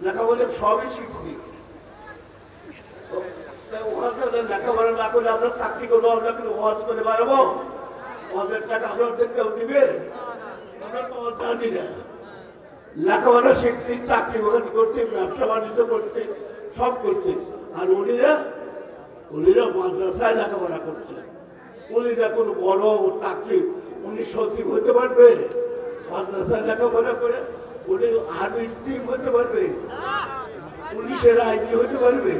লেখাপড়া সবই শিখছি, ওখানে লেখাপড়া না করলে আমরা চাকরি করবো, আমরা কিন্তু ওয়াজ করে বাড়াবো, ওয়াজের টাকা আমাদের কেউ দিবে? আমরা তো জানি না। লেখাপড়া শিখছি, চাকরি বাকরি করতে, ব্যবসা বাণিজ্য করতে, সব করতে। আর উনিরা মাদ্রাসায় লেখাপড়া করছে। উনিরা কোনো বড় চাকরি, উনি সচিব হতে পারবে? মাদ্রাসায় লেখাপড়া করে উনি আর্মির টিম হতে পারবে? পুলিশের আইজি হতে পারবে?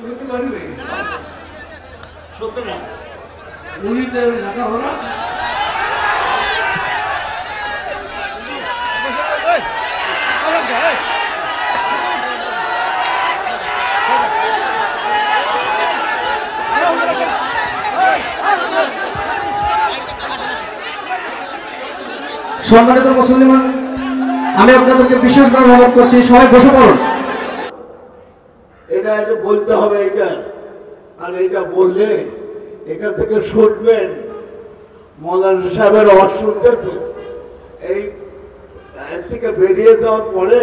হতে পারবে? সুতরাং উনিদের লেখাপড়া সম্মানিত মুসলমান, আমি আপনাদেরকে বিশেষভাবে অনুরোধ করছি, সবাই বসে পড়ুন। এটা বলতে হবে এটা, আর এটা বললে এখান থেকে শুনবেন মৌলানা সাহেবের আওয়াজ শুনতেছে, এই থেকে বেরিয়ে যাওয়ার পরে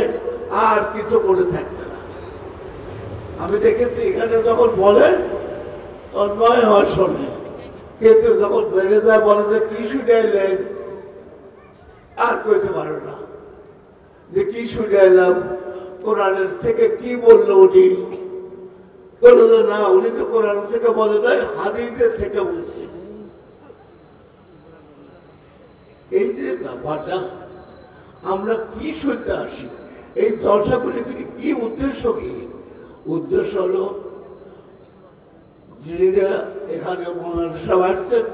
আর কিছু করে থাকবে না। আমি দেখেছি এখানে যখন বলে তন্ময় হওয়ার শোনে, কিন্তু যখন বেরিয়ে যায় বলে যে কি শুনাইলেন, আর কইতে পারো না যে কি শুনাইলাম, কোরআনের থেকে কি বললো উনি? বললো না, উনি তো কোরআন থেকে বলে নাই, হাদিসের থেকে বলছে। এই যে ব্যাপারটা, আমরা কি শুনতে আসি, এই চর্চাগুলি কি উদ্দেশ্য? কি উদ্দেশ্য? হলো যিনিরা এখানে মৌলানা সাহেব আসছেন,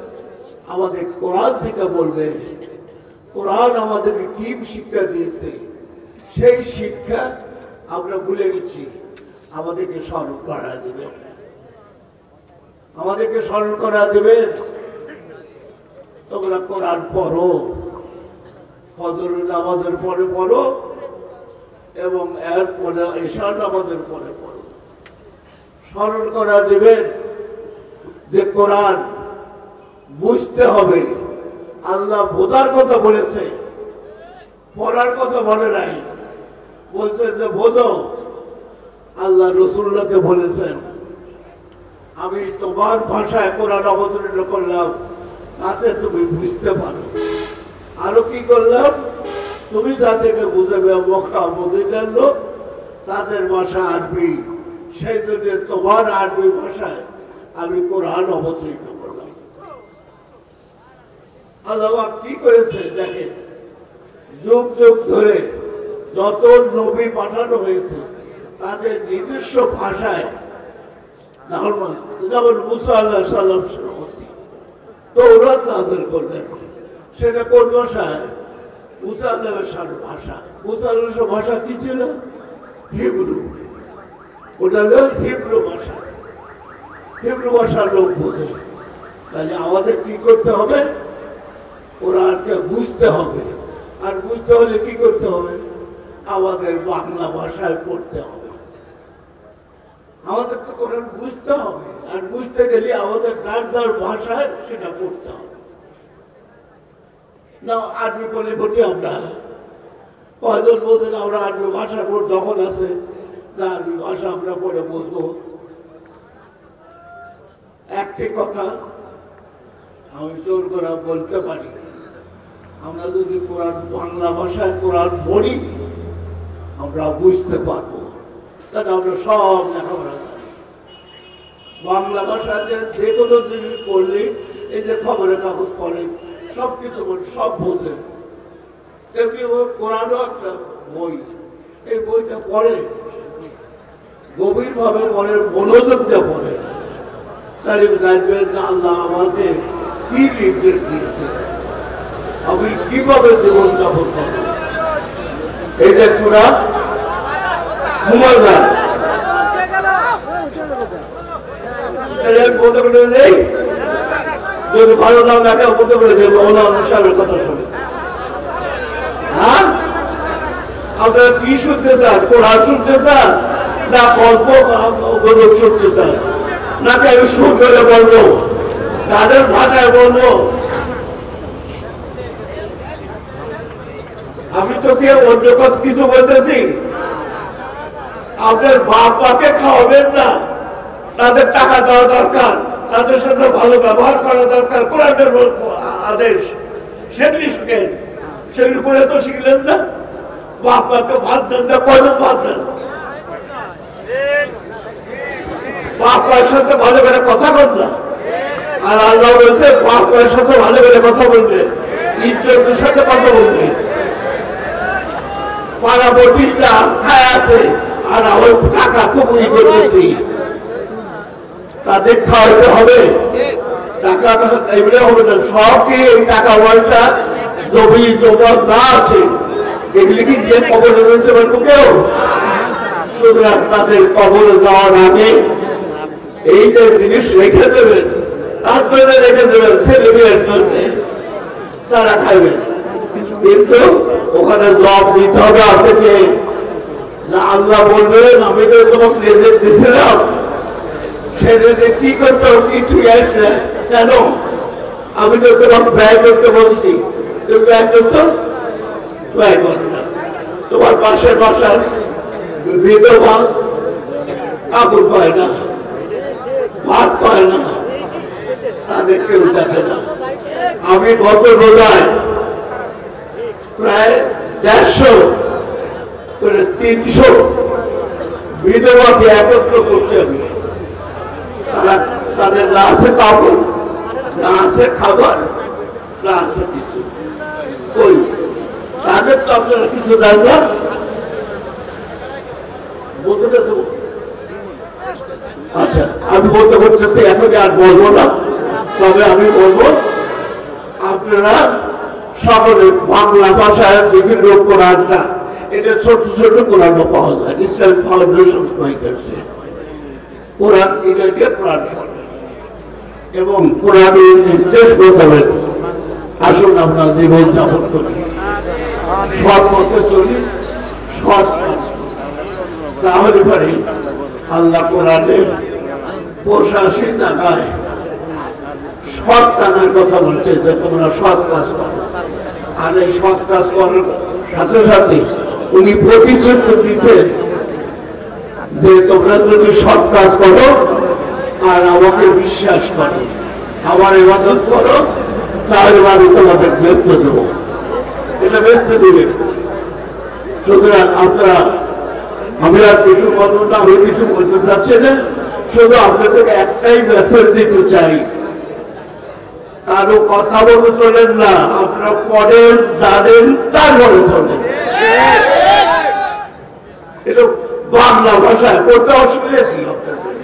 আমাদের কোরআন থেকে বলবে, কোরআন আমাদেরকে কি শিক্ষা দিয়েছে, সেই শিক্ষা আমরা ভুলে গেছি, আমাদেরকে স্মরণ করা দেবে, আমাদেরকে স্মরণ করা দেবে। তোমরা কোরআন পড়ো, ফজরের নামাজের পরে পড়ো এবং এরপরে ঈশার নামাজের পরে পড়ো। স্মরণ করা দেবেন যে কোরআন বুঝতে হবে, আল্লাহ বোঝার কথা বলেছে, পড়ার কথা বলে নাই। বলছে যে বোঝো, আল্লাহ রাসূলুল্লাহকে বলেছেন আমি তোমার ভাষায় কোরআন অবতীর্ণ করলাম যাতে তুমি বুঝতে পারো। আরো কি করলাম? তুমি যাদেরকে বুঝাবে মক্কা মদিনার লোক, তাদের ভাষা আরবি, সেই জন্য তোমার আরবি ভাষায় আমি কোরআন অবতীর্ণ করলাম। আল্লাহ কি করেছে দেখেন, যুগ যুগ ধরে যত নবী পাঠানো হয়েছে তাদের নিজস্ব ভাষায়, যেমন মুসা আলাইহিস সালাম তওরাত নাযিল করলেন, সেটা কোন ভাষায়? মুসা আলাইহিস ভাষা। মুসা আলাইহিস ভাষা কি ছিল? হিব্রু। ওটা হলো হিব্রু ভাষা, হিব্রু ভাষার লোক বোঝে। তাহলে আমাদের কি করতে হবে? কোরআনকে বুঝতে হবে, আর বুঝতে হলে কি করতে হবে? আমাদের বাংলা ভাষায় পড়তে হবে। আমাদের তো কোরআন বুঝতে হবে, আর বুঝতে গেলে আমাদের যার যার ভাষায় সেটা পড়তে হবে। না আরবি বলে বলি আমরা, কয়জন বোঝেন আমরা আরবি ভাষা পড় দখল আছে, যা আরবি ভাষা আমরা পড়ে বুঝবো। একটি কথা আমি জোর করে বলতে পারি, আমরা যদি কোরআন বাংলা ভাষায় কোরআন পড়ি আমরা বুঝতে পারবো, কারণ আমরা সব লেখাপড়া জানি। বাংলা ভাষায় যে কোনো জিনিস পড়লে, এই যে খবরের কাগজ পড়েন, সবকিছু সব বোঝেন। তেমনি কোরআনও একটা বই, এই বইটা পড়ে গভীর ভাবে পড়ে, মনোযোগ দিয়ে পড়ে, তাহলে জানবেন যে আল্লাহ আমাদের কি নির্দেশ দিয়েছে, আমি কিভাবে জীবন যাপন করব। এই যে সূরা মুমাজ্জাল, বলতে করে নেই, যদি ভালো না লাগে বলতে করে দেবো মৌলানা সাহেবের কথা শুনে। হ্যাঁ, আপনারা কি শুনতে চান? কোরআন শুনতে চান, না গল্প গল্প শুনতে চান, নাকি আমি সুর করে বলবো, তাদের ভাষায় বলবো? আমি তো কে অন্য কিছু বলতেছি? আপনার বাপ মাকে খাওয়াবেন না, তাদের টাকা দেওয়া দরকার, তাদের সাথে ভালো ব্যবহার করা দরকার, কোরআনের আদেশ সেগুলি শিখেন। সেগুলি করে তো শিখলেন না। বাপ মাকে ভাত দেন না, কয়জন ভাত দেন? বাপ মায়ের সাথে ভালো করে কথা বল না। আর আল্লাহ বলছে বাপ মায়ের সাথে ভালো করে কথা বলবে, ইজ্জতের সাথে কথা বলবে। পাড়া বটিটা খায় আছে আর আমার টাকা খুবই করতেছি, তাদের খাওয়াইতে হবে, টাকা এমনি হবে না। সবকে এই টাকা পয়সা জমি জমা যা আছে এগুলি কি যে কবরে রইতে পারবো কেউ? সুতরাং তাদের কবরে যাওয়ার আগে এই যে জিনিস রেখে দেবেন, তার জন্য রেখে দেবেন, ছেলে মেয়ের জন্য তারা খাইবেন। কিন্তু ওখানে জব দিতে হবে আপনাকে। আল্লাহ বলবেন আমি তো তোমাকে রেজেক্ট দিয়েছিলাম, সে রেজেক্ট কি করতে কিছু কেন? আমি তো তোমাকে ব্যয় করতে বলছি, তুমি ব্যয় করতো, ব্যয় করো না। তোমার পাশের বাসার বিধবা কাপড় পায় না, ভাত পায় না, তাদের কেউ দেখে না। আমি গত রোজায় প্রায় 150 করে 300 বিধবাকে একত্র করতে হবে। তারা তাদের না আছে কাপড়, না আছে খাবার, না আছে কিছু। ওই তাদের তো আপনারা কিছু দেন না। আচ্ছা, আমি বলতে বলতে এখন আর বলবো না, তবে আমি বলবো আপনারা সকলে বাংলা ভাষায় বিভিন্ন কোরআনটা, এটা ছোট ছোট কোরআন পাওয়া যায়, ইসলাম ফাউন্ডেশন তৈরি করছে কোরআন, এটাকে কোরআন এবং কোরআনের নির্দেশ মোতাবেক আসুন আমরা জীবন যাপন করি, সৎ পথে চলি, সৎ কাজ করি। তাহলে পারে আল্লাহ কোরআনে 85 জায়গায় সৎ কাজের কথা বলছে যে তোমরা সৎ কাজ করো। আর এই সৎ কাজ করার সাথে সাথে উনি প্রতিশ্রুতি দিচ্ছেন যে তোমরা যদি সৎ কাজ করো আর আমাকে বিশ্বাস করো, আমার ইবাদত করো, তাহলে আমি তোমাদের ব্যস্ত দেব, এটা ব্যস্ত দেবেন। সুতরাং আপনারা, আমি আর কিছু বলবো না, আমি কিছু বলতে চাচ্ছি না, শুধু আপনাদেরকে একটাই মেসেজ দিতে চাই, কারো কথা বলে চলেন না, আপনারা পড়েন, জানেন, তারপরে চলেন। এটা বাংলা ভাষায় পড়তে অসুবিধা কি আপনাদের?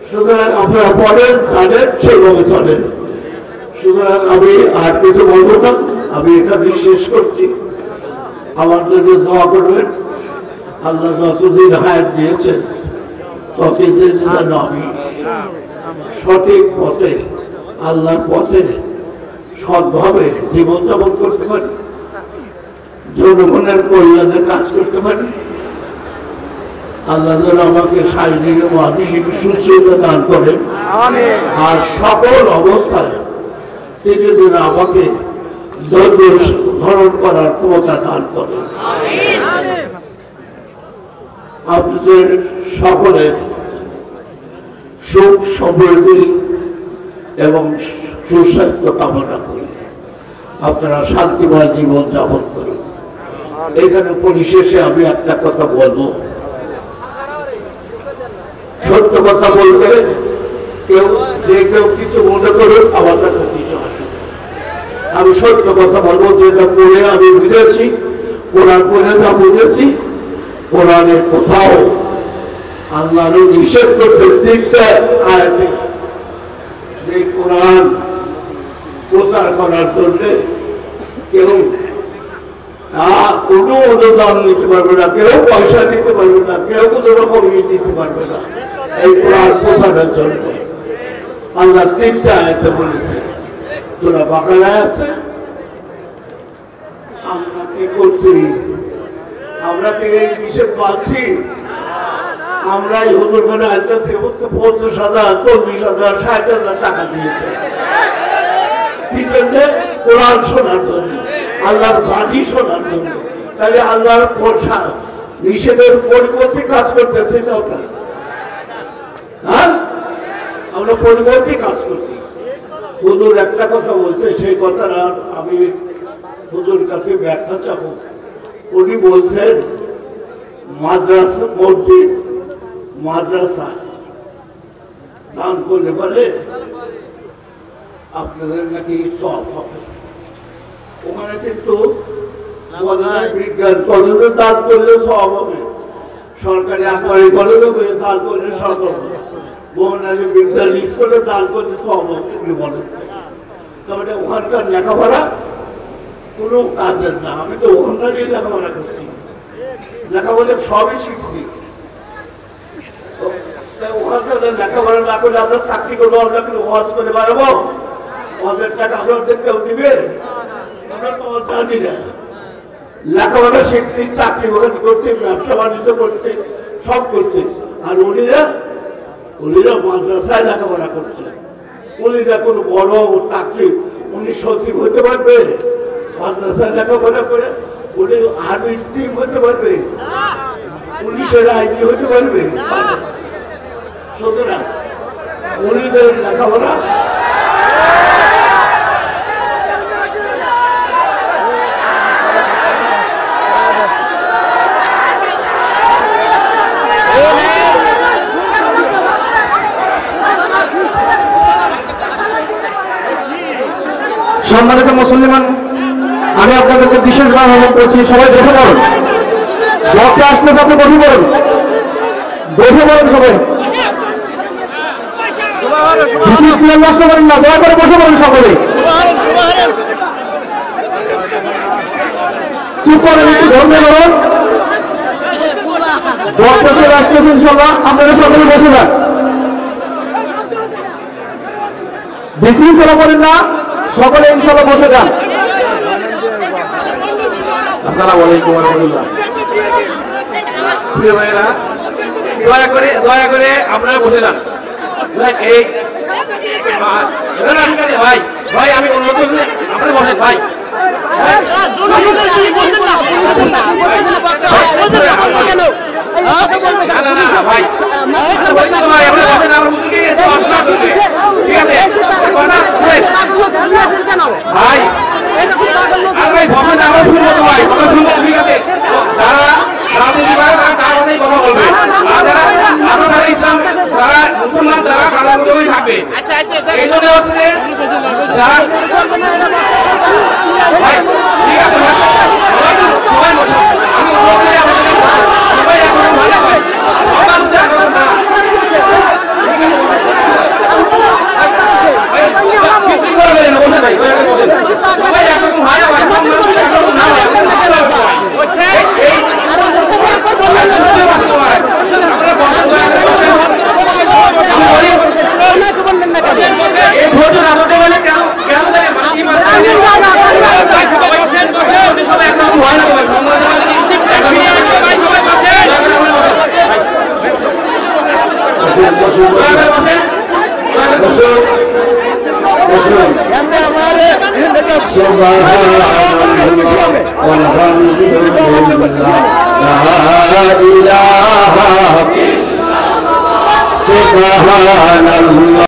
সুতরাং আপনারা পড়েন, জানেন, সেভাবে চলেন। সুতরাং আমি আর কিছু বলবো না, আমি এখানে শেষ করছি। আমার জন্য দোয়া করবেন, আল্লাহ যতদিন হায়াত দিয়েছেন ততদিন যেন আমি সঠিক পথে, আল্লাহর পথে সৎভাবে জীবনযাপন করতে পারি, জনগণের কল্যাণে কাজ করতে পারি। আল্লাহ যেন আমাকে শারীরিক ও মানসিক সুস্থতা দান করেন, আর সকল অবস্থায় তিনি যেন আমাকে ধৈর্য ধারণ করার ক্ষমতা দান করেন। আপনাদের সকলের সুখ সমৃদ্ধি এবং সুস্বাস্থ্য কামনা করি, আপনারা শান্তিময় জীবন যাপন করুন। এখানে পরিশেষে আমি একটা কথা বলবো, সত্য কথা বলতে কেউ যে কেউ কিছু মনে করুন, আমার কাছে কিছু আসে। আমি সত্য কথা বলবো, যেটা পড়ে আমি বুঝেছি, কোরআন পড়ে যা বুঝেছি, কোরআনে কোথাও আল্লাহ নিষেধ করতে দিকটা আয়াতে যে কোরআন প্রচার করার জন্য কেউ কোনো অনুদান নিতে পারবে না, কেউ পয়সা দিতে পারবে না, কেউ কোনো রকম দিতে পারবে না। এই কোরআন প্রচারের জন্য আল্লাহ 3টা আয়াতে বলেছে। সূরা বাকারায় আছে। আমরা কি করছি? আমরা কি এই নিষেধ পাচ্ছি? আমরা এই হুজুর খানে আইতেছি 50,000, 40,000, 60,000 টাকা দিয়েছে কি জন্য? কোরআন শোনার জন্য, আল্লাহর বাণী শোনার জন্য। তাহলে আল্লাহর নিষেধের পরিবর্তে কাজ করতেছি না ওটা, হ্যাঁ আমরা পরিবর্তে কাজ করছি। হুজুর একটা কথা বলছে, সেই কথাটা আমি হুজুর কাছে ব্যাখ্যা চাবো। উনি বলছেন মাদ্রাসা, মসজিদ, মাদ্রাসা দান করলে পারে আপনাদের নাকি সব হবে। ওখানে কিন্তু বিজ্ঞান কলেজে দান করলে সব হবে, সরকারি আকবরী কলেজে দান করলে সব হবে, মোহনালী বিজ্ঞান স্কুলে দান করলে সব হবে বলে। তাহলে ওখানকার লেখাপড়া কোনো কাজের না। আমি তো ওখান থেকেই লেখাপড়া করছি, লেখাপড়া সবই শিখছি। ওখান থেকে লেখাপড়া না করলে আমরা চাকরি করবো, আমরা কিন্তু ওয়াজ করে পারবো? ওদের টাকা আমাদের কেউ দিবে? আমরা তো জানি না। লেখাপড়া শিখছি, চাকরি বাকরি করতে, ব্যবসা বাণিজ্য করতে, সব করতে। আর উনিরা মাদ্রাসায় লেখাপড়া করছে। উনিরা কোনো বড় চাকরি, উনি সচিব হতে পারবে মাদ্রাসায় লেখাপড়া করে? উনি আর্মির টিম হতে পারবে? পুলিশের আইজি হতে পারবে? সুতরাং উনিদের লেখাপড়া সম্মানিত মুসলমান, আমি আপনাদেরকে বিশেষভাবে অনুরোধ করছি, সবাই বসে পড়ুন। বক্তা আসলে আপনি বসে পড়ুন, বসে পড়ুন সবাই। ডিসিপ্লিন নষ্ট করেন না, দয়া করে বসে পড়ুন সকলে। চুপ করেন, একটু ধৈর্য ধরুন। বক্তা চলে আসতেছেন, ইনশাআল্লাহ আপনারা সকলে বসে যান। বিশৃঙ্খলা করেন না, সকলে ইনশাআল্লাহ বসে যান। আসসালামু আলাইকুম ওয়া রাহমাতুল্লাহ। প্রিয় ভাইরা, দয়া করে আপনারা বসে যান। এই ভাই ভাই আমি অনুরোধ করছি, আপনারা বসেন ভাই। সুবহানাল্লাহ।